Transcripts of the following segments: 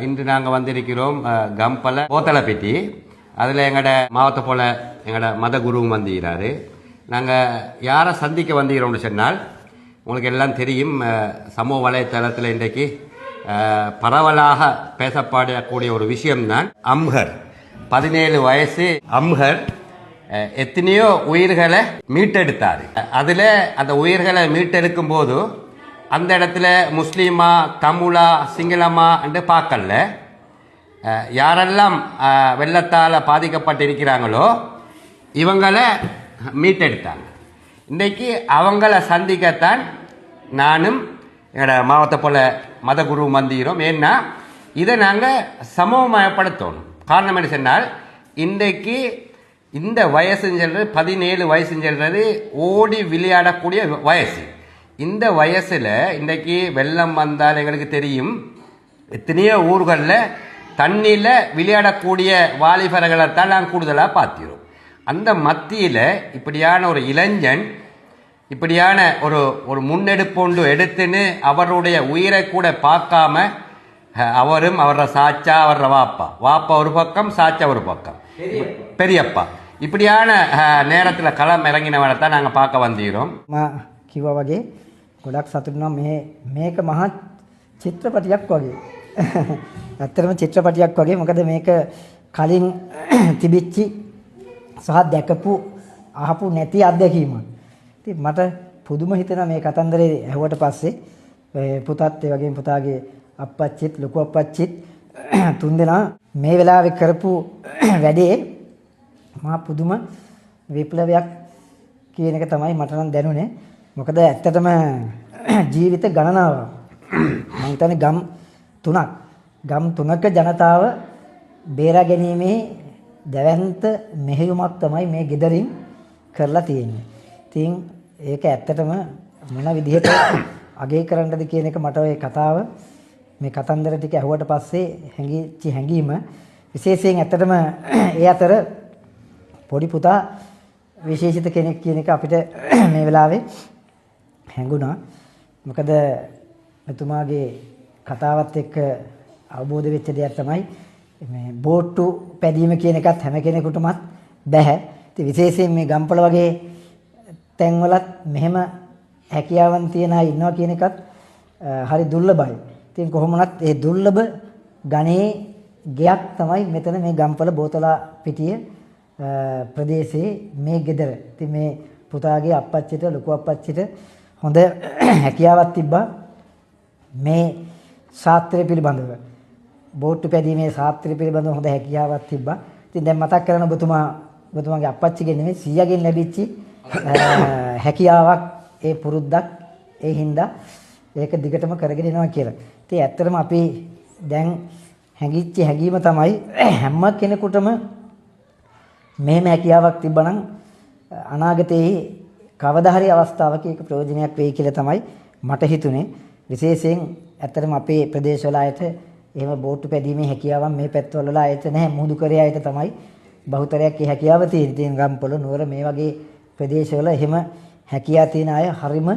இன்று நாங்கள் வந்திருக்கிறோம் கம்பல போத்தலப்பட்டி. அதில் எங்களோட மாவட்ட போல எங்களோட மத குருவும் வந்திருக்கிறாரு. நாங்கள் யாரை சந்திக்க வந்திருக்கிறோம்னு சொன்னால், உங்களுக்கு எல்லாம் தெரியும், சமூக வலைத்தளத்தில் இன்றைக்கு பரவலாக பேசப்படக்கூடிய ஒரு விஷயம்தான் அம்ஹர். 17 வயசு அம்ஹர் எத்தனையோ உயிர்களை மீட்டெடுத்தார். அதில் அந்த உயிர்களை மீட்டெடுக்கும் போது அந்த இடத்துல முஸ்லீமா, தமிழா, சிங்களமா என்று பார்க்கல. யாரெல்லாம் வெள்ளத்தால் பாதிக்கப்பட்டிருக்கிறாங்களோ இவங்களை மீட்டெடுத்தாங்க. இன்றைக்கு அவங்கள சந்திக்கத்தான் நானும் எங்களோட மாவட்ட போல மத குரு வந்திக்கிறோம். ஏன்னா இதை நாங்கள் சமூகமயப்படுத்தணும். காரணம் என்ன சொன்னால், இன்றைக்கு இந்த வயசுன்னு சொல்றது 17 வயசுன்னு சொல்றது ஓடி விளையாடக்கூடிய வயசு. இந்த வயசில் இன்றைக்கு வெள்ளம் வந்தால் எங்களுக்கு தெரியும், எத்தனையோ ஊர்களில் தண்ணியில் விளையாடக்கூடிய வாலிபர்களைத்தான் நாங்கள் கூடுதலாக பார்க்கிறோம். அந்த மத்தியில் இப்படியான ஒரு இளைஞன் இப்படியான ஒரு முன்னெடுப்பொண்டு எடுத்துன்னு அவருடைய உயிரை கூட பார்க்காம அவரும் அவர சாச்சா அவர வாப்பா ஒரு பக்கம், சாச்சா ஒரு பக்கம், பெரியப்பா, இப்படியான நேரத்தில் களம் இறங்கினவனை தான் நாங்கள் பார்க்க வந்திருக்கிறோம். කිව්වා වගේ ගොඩක් සතුටුනා. මේක මහා චිත්‍රපටියක් වගේ. ඇත්තටම චිත්‍රපටියක් වගේ. මොකද මේක කලින් තිබිච්චි සහ දැකපු අහපු නැති අත්දැකීමක්. ඉතින් මට පුදුම හිතෙනවා මේ කතන්දරේ ඇහුවට පස්සේ. පුතාත් ඒ වගේම පුතාගේ අප්පච්චිත් ලොකු අප්පච්චිත් තුන්දෙනා මේ වෙලාවේ කරපු වැඩේ මහා පුදුම විප්ලවයක් කියන එක තමයි මට නම් දැනුනේ. මොකද ඇත්තටම ජීවිත ගණනාව මම හිතන්නේ ගම් තුනක ජනතාව බේරා ගැනීමේ දැවැන්ත මෙහෙයුමක් තමයි මේ ගෙදරින් කරලා තියෙන්නේ. ඉතින් ඒක ඇත්තටම මොන විදිහට අගය කරන්නද කියන එක මට ওই කතාව මේ කතන්දර ටික ඇහුවට පස්සේ හැංගිච්ච හැංගීම විශේෂයෙන් ඇත්තටම ඒ අතර පොඩි පුතා විශේෂිත කෙනෙක් කියන එක අපිට මේ වෙලාවේ හැඟුණා. මොකද මෙතුමාගේ කතාවත් එක්ක අවබෝධ වෙච්ච දෙයක් තමයි මේ බෝට්ටු පැදීම කියන එකත් හැම කෙනෙකුටමත් බැහැ. ඉතින් විශේෂයෙන් මේ ගම්පල වගේ තැන්වලත් මෙහෙම හැකියාවන් තියන අය ඉන්නවා කියන එකත් හරි දුර්ලභයි. ඉතින් කොහොමවත් ඒ දුර්ලභ ගණේ ගයක් තමයි මෙතන මේ ගම්පල බෝතලා පිටිය ප්‍රදේශයේ මේ ගෙදර. ඉතින් මේ පුතාගේ අප්පච්චිට ලොකු අප්පච්චිට හොඳ හැකියාවක් තිබ්බා මේ ශාස්ත්‍රය පිළිබඳව. බෝට්ටු පැදීමේ ශාස්ත්‍රය පිළිබඳව හොඳ හැකියාවක් තිබ්බා. ඉතින් දැන් මතක් කරන ඔබතුමාගේ අප්පච්චිගෙන් නෙමෙයි සීයාගෙන් ලැබිච්ච හැකියාවක්, ඒ පුරුද්දක්, ඒ හින්දා ඒක දිගටම කරගෙන යනවා කියලා. ඉතින් ඇත්තටම අපි දැන් හැංගිච්ච හැඟීම තමයි හැම කෙනෙකුටම මෙහෙම හැකියාවක් තිබ්බනම් අනාගතයේ කවදා හරි අවස්ථාවක ඒක ප්‍රයෝජනයක් වෙයි කියලා තමයි මට හිතුනේ. විශේෂයෙන් ඇත්තටම අපේ ප්‍රදේශවල ආයත එහෙම බෝට්ටු පැදීමේ හැකියාවක් මේ පැත්තවල ආයත නැහැ. මුහුදු කරේ ආයත තමයි බහුතරයක් ඒ හැකියාව තියෙන. ඉතින් ගම්පොළ නුවර මේ වගේ ප්‍රදේශවල එහෙම හැකියාව තියෙන අය හරිම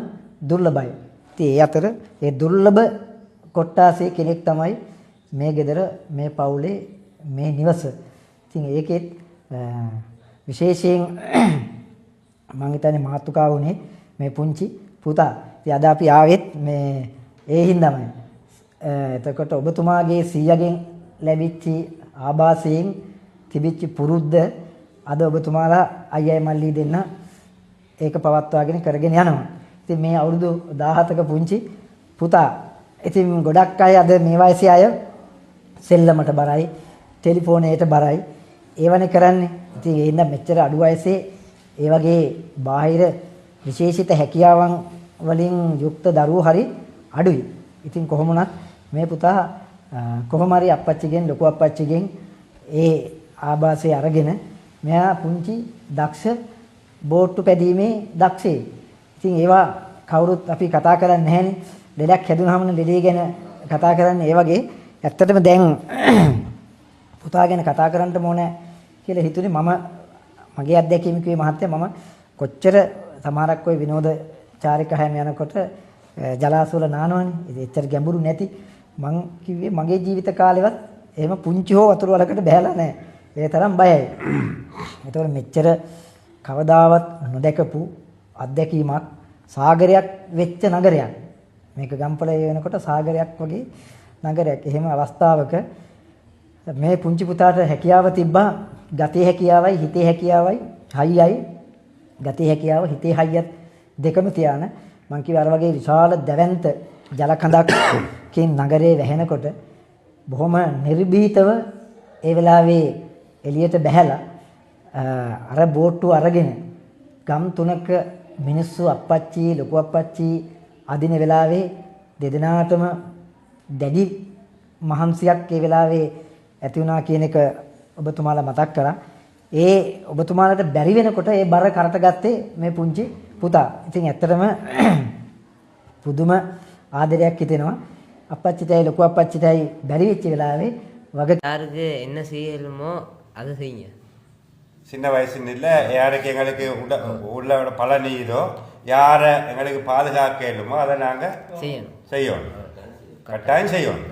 දුර්ලභයි. ඉතින් ඒ අතර ඒ දුර්ලභ කොට්ටාසේ කෙනෙක් තමයි මේ ගෙදර, මේ පවුලේ, මේ නිවස. ඉතින් ඒකෙත් විශේෂයෙන් මම හිතන්නේ මාතුකා වුණේ මේ පුංචි පුතා. ඉතින් අද අපි ආවෙත් මේ ඒ හින්දාමයි. එතකොට ඔබතුමාගේ සීයාගෙන් ලැබිච්ච ආభాසයෙන් තිබිච්ච පුරුද්ද අද ඔබතුමාලා අයියයි මල්ලි දෙන්න ඒක පවත්වාගෙන කරගෙන යනවා. ඉතින් මේ අවුරුදු 17ක පුංචි පුතා. ඉතින් ගොඩක් අය අද මේ වයසේ අය සෙල්ලමට බරයි, ටෙලිෆෝනේට බරයි. ඒවනේ කරන්නේ. ඉතින් ඒ ඉන්න මෙච්චර අඩු වයසේ ඒ වගේ බාහිර විශේෂිත හැකියාවන් වලින් යුක්ත දරුවෝ හරි අඩුයි. ඉතින් කොහොම වුණත් මේ පුතා කොහොම හරි අප්පච්චිගෙන්, ලොකු අප්පච්චිගෙන් ඒ ආభాසය අරගෙන මෙයා පුංචි දක්ෂ බෝට්ටු පැදීමේ දක්ෂයෙක්. ඉතින් ඒවා කවුරුත් අපි කතා කරන්නේ නැහැනේ. ලෙඩක් හැදුනහම ලෙඩේ ගැන කතා කරන්නේ. ඒ වගේ ඇත්තටම දැන් පුතා ගැන කතා කරන්න ඕනේ කියලා හිතුනේ. මගේ අත්දැකීම කිව්වේ මහත්තයා, මම කොච්චර සමහරක් ওই විනෝද චාරිකා හැම යනකොට ජලාශවල නානවනේ. ඉතින් එච්චර ගැඹුරු නැති මං කිව්වේ මගේ ජීවිත කාලෙවත් එහෙම පුංචි හෝ වතුර වලකට බහැලා නැහැ. ඒ තරම් බයයි. ඒතකොට මෙච්චර කවදාවත් නොදැකපු අත්දැකීමක් සාගරයක් වෙච්ච නගරයක්. මේක ගම්පලේ වෙනකොට සාගරයක් වගේ නගරයක්. එහෙම අවස්ථාවක මේ පුංචි පුතාට හැකියාව තිබ්බා ගතේ හැකියාවයි හිතේ හැකියාවයි හයියයි ගතේ හැකියාව හිතේ හයියත් දෙකම තියාන මං කිව්වා අර වගේ විශාල දැවැන්ත ජල කඳක්කින් නගරේ වැහෙනකොට බොහොම නිර්භීතව ඒ වෙලාවේ එළියට බැහැලා අර බෝට්ටුව අරගෙන ගම් තුනක මිනිස්සු අප්පච්චි ලොකු අප්පච්චි අදින වෙලාවේ දෙදෙනාටම දැඩි මහන්සියක් ඒ වෙලාවේ ඇති වුණා කියන එක ඔබතුමාලා මතක් කරා. ඒ ඔබතුමාලට බැරි වෙනකොට ඒ බර කරට ගත්තේ මේ පුංචි පුතා. ඉතින් ඇත්තටම පුදුම ආදරයක් හිතෙනවා. අප්පච්චිටයි ලොකු අප්පච්චිටයි බැරි වෙච්ච වෙලාවේ වග யாருக்கு என்ன செய்யலுமோ அதை செய்யுங்க. சின்ன வயசுன்னு இல்லை யாருக்கு எங்களுக்கு உள்ள பலனீதோ யாரை எங்களுக்கு பாதுகாக்க இயலுமோ அதை நாங்கள் செய்யணும். கட்டாயம் செய்யணும்.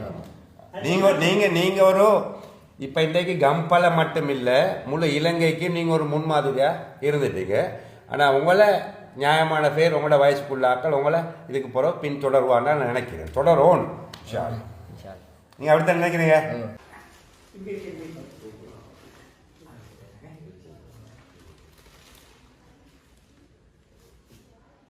நீங்கள் ஒரு இப்போ இன்றைக்கு கம்பலை மட்டும் இல்லை முழு இலங்கைக்கு நீங்கள் ஒரு முன்மாதிரியாக இருந்துட்டீங்க. ஆனால் உங்களை நியாயமான பேர் உங்களோட வயசுக்குள்ளாக்கள் உங்களை இதுக்கு பிறகு பின்தொடர்வான்னு நான் நினைக்கிறேன். தொடரும் நீங்கள் அப்படித்தான் நினைக்கிறீங்க.